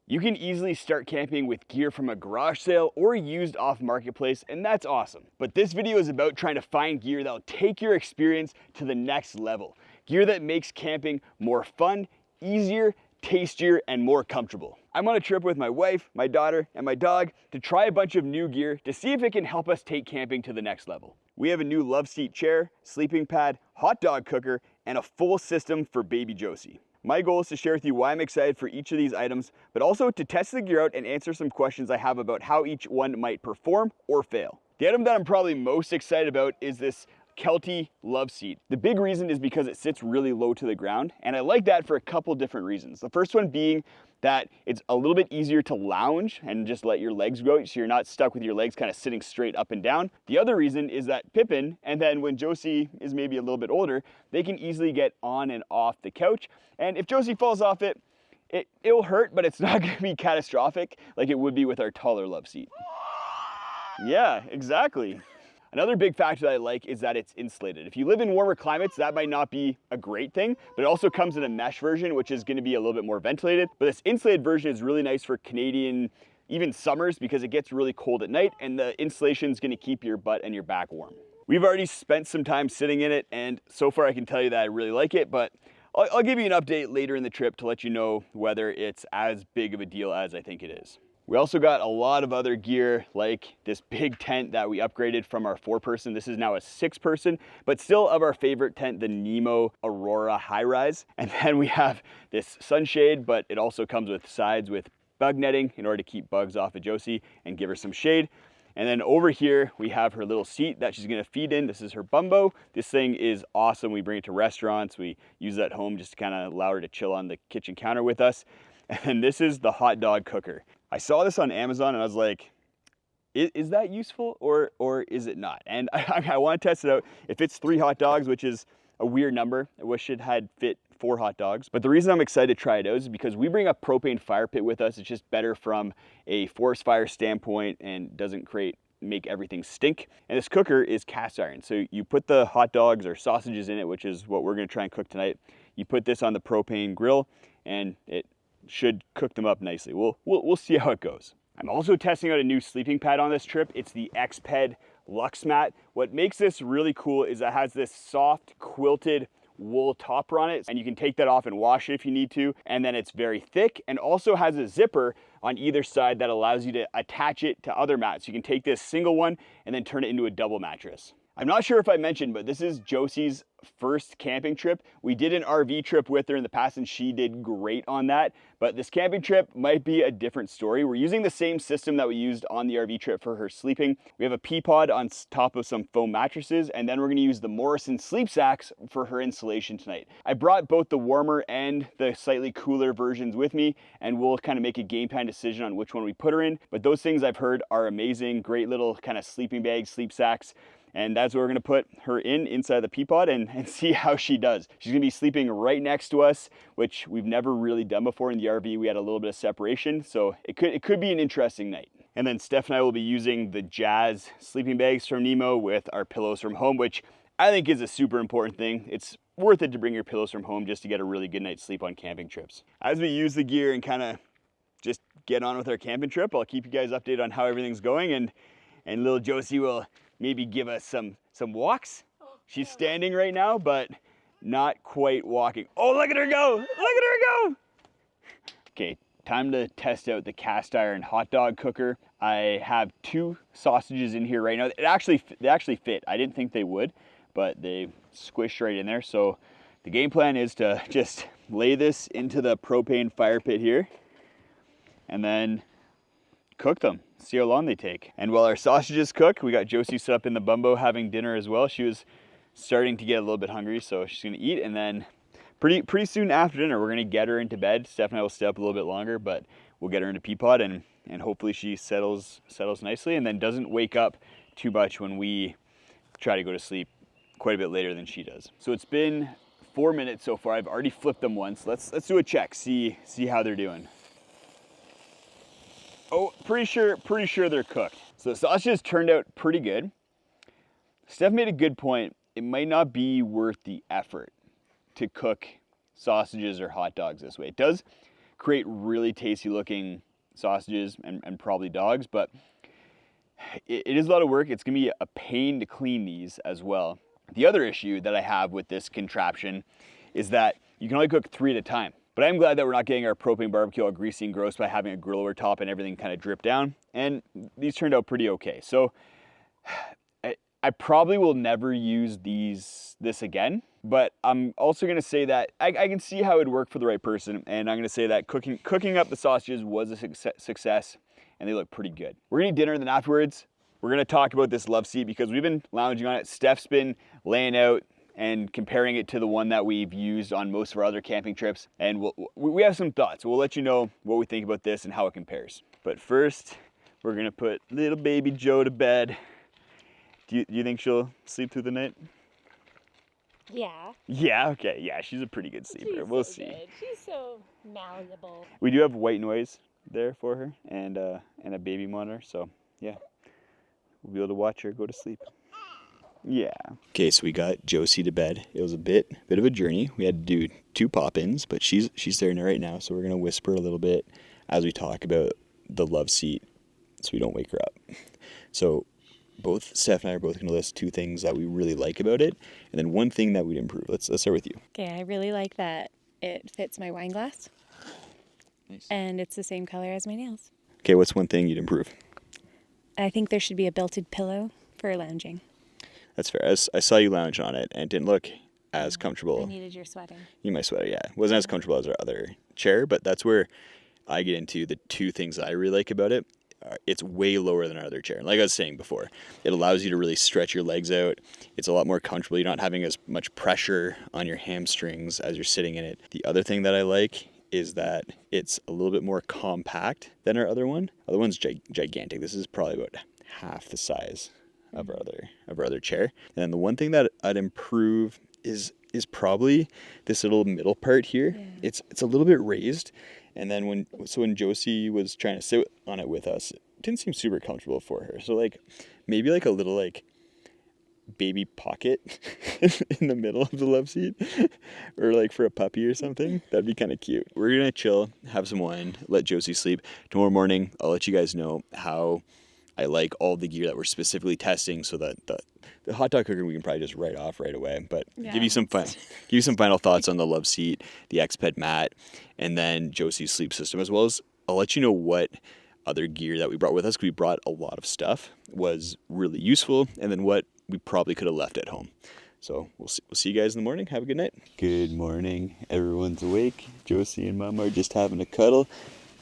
You can easily start camping with gear from a garage sale or used off marketplace, and that's awesome. But this video is about trying to find gear that'll take your experience to the next level. Gear that makes camping more fun, easier, tastier, and more comfortable. I'm on a trip with my wife, my daughter, and my dog to try a bunch of new gear to see if it can help us take camping to the next level. We have a new love seat chair, sleeping pad, hot dog cooker, and a full system for baby Josie. My goal is to share with you why I'm excited for each of these items, but also to test the gear out and answer some questions I have about how each one might perform or fail. The item that I'm probably most excited about is this Kelty love seat. The big reason is because it sits really low to the ground, and I like that for a couple different reasons. The first one being that it's a little bit easier to lounge and just let your legs go, so you're not stuck with your legs kind of sitting straight up and down. The other reason is that Pippin, and then when Josie is maybe a little bit older, they can easily get on and off the couch. And if Josie falls off it, it'll hurt, but it's not gonna be catastrophic like it would be with our taller love seat. Yeah, exactly. Another big factor that I like is that it's insulated. If you live in warmer climates, that might not be a great thing, but it also comes in a mesh version, which is gonna be a little bit more ventilated. But this insulated version is really nice for Canadian, even summers, because it gets really cold at night, and the insulation is gonna keep your butt and your back warm. We've already spent some time sitting in it, and so far I can tell you that I really like it, but I'll give you an update later in the trip to let you know whether it's as big of a deal as I think it is. We also got a lot of other gear, like this big tent that we upgraded from our 4-person. This is now a 6-person, but still of our favorite tent, the Nemo Aurora High Rise. And then we have this sunshade, but it also comes with sides with bug netting in order to keep bugs off of Josie and give her some shade. And then over here, we have her little seat that she's gonna feed in. This is her Bumbo. This thing is awesome. We bring it to restaurants. We use it at home just to kind of allow her to chill on the kitchen counter with us. And then this is the hot dog cooker. I saw this on Amazon and I was like, is that useful or is it not? And I want to test it out. It fits 3 hot dogs, which is a weird number. I wish it had fit 4 hot dogs. But the reason I'm excited to try it out is because we bring a propane fire pit with us. It's just better from a forest fire standpoint and doesn't make everything stink. And this cooker is cast iron. So you put the hot dogs or sausages in it, which is what we're gonna try and cook tonight. You put this on the propane grill and it should cook them up nicely. We'll see how it goes. I'm also testing out a new sleeping pad on this trip. It's the Xped Luxe Mat. What makes this really cool is it has this soft quilted wool topper on it, and you can take that off and wash it if you need to. And then it's very thick and also has a zipper on either side that allows you to attach it to other mats. You can take this single one and then turn it into a double mattress. I'm not sure if I mentioned, but this is Josie's first camping trip. We did an RV trip with her in the past and she did great on that, but this camping trip might be a different story. We're using the same system that we used on the RV trip for her sleeping. We have a pea pod on top of some foam mattresses, and then we're gonna use the Morrison sleep sacks for her insulation tonight. I brought both the warmer and the slightly cooler versions with me, and we'll kind of make a game plan decision on which one we put her in. But those things I've heard are amazing, great little kind of sleeping bags, sleep sacks. And that's what we're gonna put her inside the pea pod and see how she does. She's gonna be sleeping right next to us, which we've never really done before in the RV. We had a little bit of separation, so it could be an interesting night. And then Steph and I will be using the Jazz sleeping bags from Nemo with our pillows from home, which I think is a super important thing. It's worth it to bring your pillows from home just to get a really good night's sleep on camping trips. As we use the gear and kind of just get on with our camping trip, I'll keep you guys updated on how everything's going, and little Josie will maybe give us some walks. She's standing right now, but not quite walking. Oh, look at her go! Look at her go! Okay, time to test out the cast iron hot dog cooker. I have 2 sausages in here right now. They actually fit. I didn't think they would, but they squished right in there. So the game plan is to just lay this into the propane fire pit here and then cook them, see how long they take. And while our sausages cook, we got Josie set up in the Bumbo having dinner as well. She was starting to get a little bit hungry, so she's gonna eat, and then pretty soon after dinner, we're gonna get her into bed. Steph and I will stay up a little bit longer, but we'll get her into pea pod and hopefully she settles nicely and then doesn't wake up too much when we try to go to sleep quite a bit later than she does. So it's been 4 minutes so far. I've already flipped them once. Let's do a check, see how they're doing. Oh, pretty sure they're cooked. So the sausages turned out pretty good. Steph made a good point. It might not be worth the effort to cook sausages or hot dogs this way. It does create really tasty looking sausages and probably dogs, but it is a lot of work. It's gonna be a pain to clean these as well. The other issue that I have with this contraption is that you can only cook 3 at a time. But I'm glad that we're not getting our propane barbecue all greasy and gross by having a grill over top and everything kind of drip down. And these turned out pretty okay. So I probably will never use this again. But I'm also gonna say that I can see how it would work for the right person. And I'm gonna say that cooking up the sausages was a success, and they look pretty good. We're gonna eat dinner, and then afterwards, we're gonna talk about this love seat because we've been lounging on it. Steph's been laying out and comparing it to the one that we've used on most of our other camping trips. And we have some thoughts. We'll let you know what we think about this and how it compares. But first, we're gonna put little baby Joe to bed. Do you think she'll sleep through the night? Yeah. Yeah, okay, yeah, she's a pretty good sleeper. We'll see. Good. She's so malleable. We do have white noise there for her and a baby monitor, so yeah, we'll be able to watch her go to sleep. Yeah. Okay, so we got Josie to bed. It was a bit of a journey. We had to do 2 pop-ins, but she's there right now, so we're gonna whisper a little bit as we talk about the love seat so we don't wake her up. So both Steph and I are both gonna list 2 things that we really like about it, and then 1 thing that we'd improve. Let's start with you. Okay, I really like that it fits my wine glass. Nice. And it's the same color as my nails. Okay, what's 1 thing you'd improve? I think there should be a belted pillow for lounging. That's fair. I saw you lounge on it, and it didn't look as comfortable. I needed your sweater. You my sweater, yeah. It wasn't as comfortable as our other chair, but that's where I get into the 2 things that I really like about it. It's way lower than our other chair. Like I was saying before, it allows you to really stretch your legs out. It's a lot more comfortable. You're not having as much pressure on your hamstrings as you're sitting in it. The other thing that I like is that it's a little bit more compact than our other one. Other one's gigantic. This is probably about half the size of our other chair. And then the one thing that I'd improve is probably this little middle part here. Yeah. It's a little bit raised, and then when Josie was trying to sit on it with us, it didn't seem super comfortable for her. So like maybe like a little like baby pocket in the middle of the love seat, or like for a puppy or something. That'd be kind of cute. We're gonna chill, have some wine, let Josie sleep. Tomorrow morning I'll let you guys know how I like all the gear that we're specifically testing, so that the hot dog cooker we can probably just write off right away. But yeah, give you some final thoughts on the love seat, the X-Ped mat, and then Josie's sleep system, as well as I'll let you know what other gear that we brought with us, because we brought a lot of stuff, was really useful, and then what we probably could have left at home. So we'll see you guys in the morning. Have a good night. Good morning. Everyone's awake. Josie and Mom are just having a cuddle.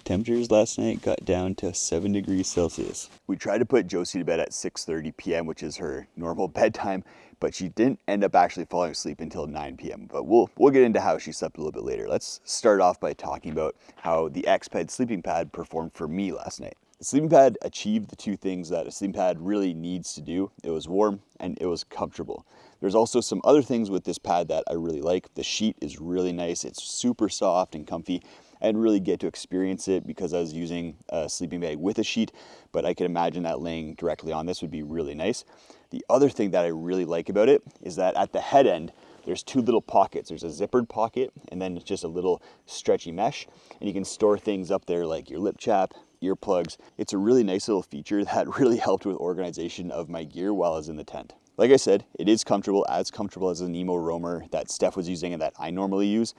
Temperatures last night got down to 7 degrees Celsius. We tried to put Josie to bed at 6:30 p.m., which is her normal bedtime, but she didn't end up actually falling asleep until 9 p.m. But we'll get into how she slept a little bit later. Let's start off by talking about how the X-Ped sleeping pad performed for me last night. The sleeping pad achieved the 2 things that a sleeping pad really needs to do. It was warm and it was comfortable. There's also some other things with this pad that I really like. The sheet is really nice. It's super soft and comfy. I didn't really get to experience it because I was using a sleeping bag with a sheet, but I could imagine that laying directly on this would be really nice. The other thing that I really like about it is that at the head end, there's 2 little pockets. There's a zippered pocket and then just a little stretchy mesh, and you can store things up there like your lip chap, earplugs. It's a really nice little feature that really helped with organization of my gear while I was in the tent. Like I said, it is comfortable as the Nemo Roamer that Steph was using and that I normally use.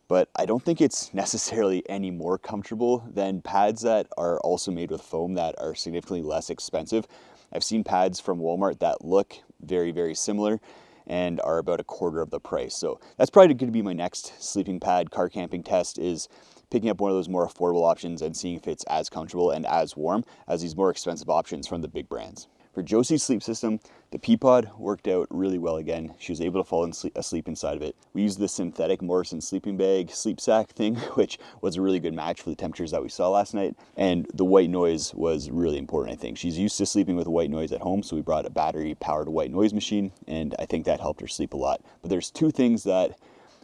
But I don't think it's necessarily any more comfortable than pads that are also made with foam that are significantly less expensive. I've seen pads from Walmart that look very, very similar and are about a quarter of the price. So that's probably going to be my next sleeping pad car camping test, is picking up one of those more affordable options and seeing if it's as comfortable and as warm as these more expensive options from the big brands. For Josie's sleep system, the Peapod worked out really well again. She was able to fall asleep inside of it. We used the synthetic Morrison sleeping bag sleep sack thing, which was a really good match for the temperatures that we saw last night. And the white noise was really important, I think. She's used to sleeping with white noise at home, so we brought a battery-powered white noise machine, and I think that helped her sleep a lot. But there's 2 things that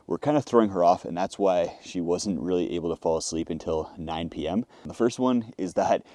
were kind of throwing her off, and that's why she wasn't really able to fall asleep until 9 p.m. The first one is that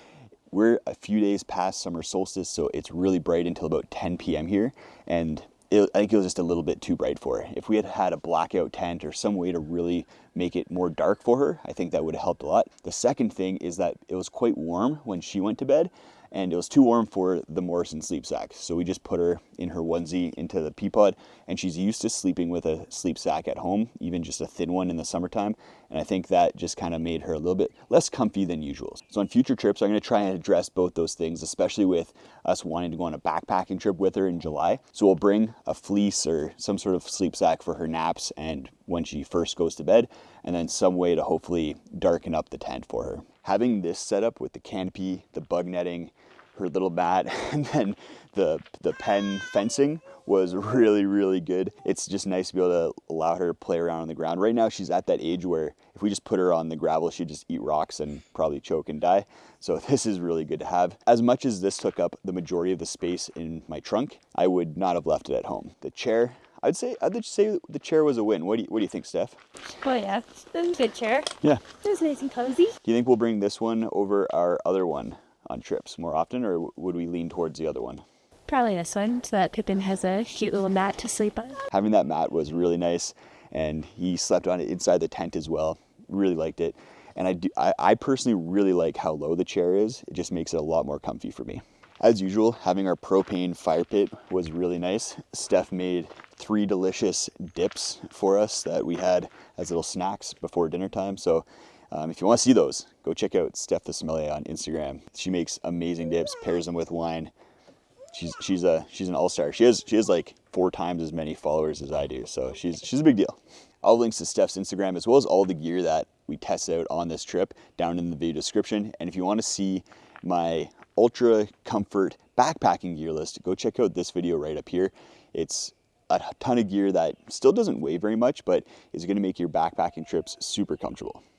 we're a few days past summer solstice, so it's really bright until about 10 p.m. here, and I think it was just a little bit too bright for her. If we had had a blackout tent or some way to really make it more dark for her, I think that would have helped a lot. The second thing is that it was quite warm when she went to bed, and it was too warm for the Morrison sleep sack. So we just put her in her onesie into the pea pod, and she's used to sleeping with a sleep sack at home, even just a thin one in the summertime. And I think that just kind of made her a little bit less comfy than usual. So on future trips, I'm gonna try and address both those things, especially with us wanting to go on a backpacking trip with her in July. So we'll bring a fleece or some sort of sleep sack for her naps and when she first goes to bed, and then some way to hopefully darken up the tent for her. Having this setup with the canopy, the bug netting, her little mat, and then the pen fencing was really, really good. It's just nice to be able to allow her to play around on the ground. Right now she's at that age where if we just put her on the gravel, she'd just eat rocks and probably choke and die. So this is really good to have. As much as this took up the majority of the space in my trunk, I would not have left it at home. The chair, I'd say the chair was a win. What do you think, Steph? Oh yeah, this is a good chair. Yeah. It's nice and cozy. Do you think we'll bring this one over our other one on trips more often, or would we lean towards the other one? Probably this one, so that Pippin has a cute little mat to sleep on. Having that mat was really nice, and he slept on it inside the tent as well. Really liked it. And I personally really like how low the chair is. It just makes it a lot more comfy for me. As usual, having our propane fire pit was really nice. Steph made 3 delicious dips for us that we had as little snacks before dinner time. So if you want to see those, go check out Steph the Sommelier on Instagram. She makes amazing dips, pairs them with wine. She's an all-star. She has like 4 times as many followers as I do, so she's a big deal. All links to Steph's Instagram, as well as all the gear that we tested out on this trip, down in the video description. And if you want to see my ultra comfort backpacking gear list, go check out this video right up here. It's a ton of gear that still doesn't weigh very much, but is going to make your backpacking trips super comfortable.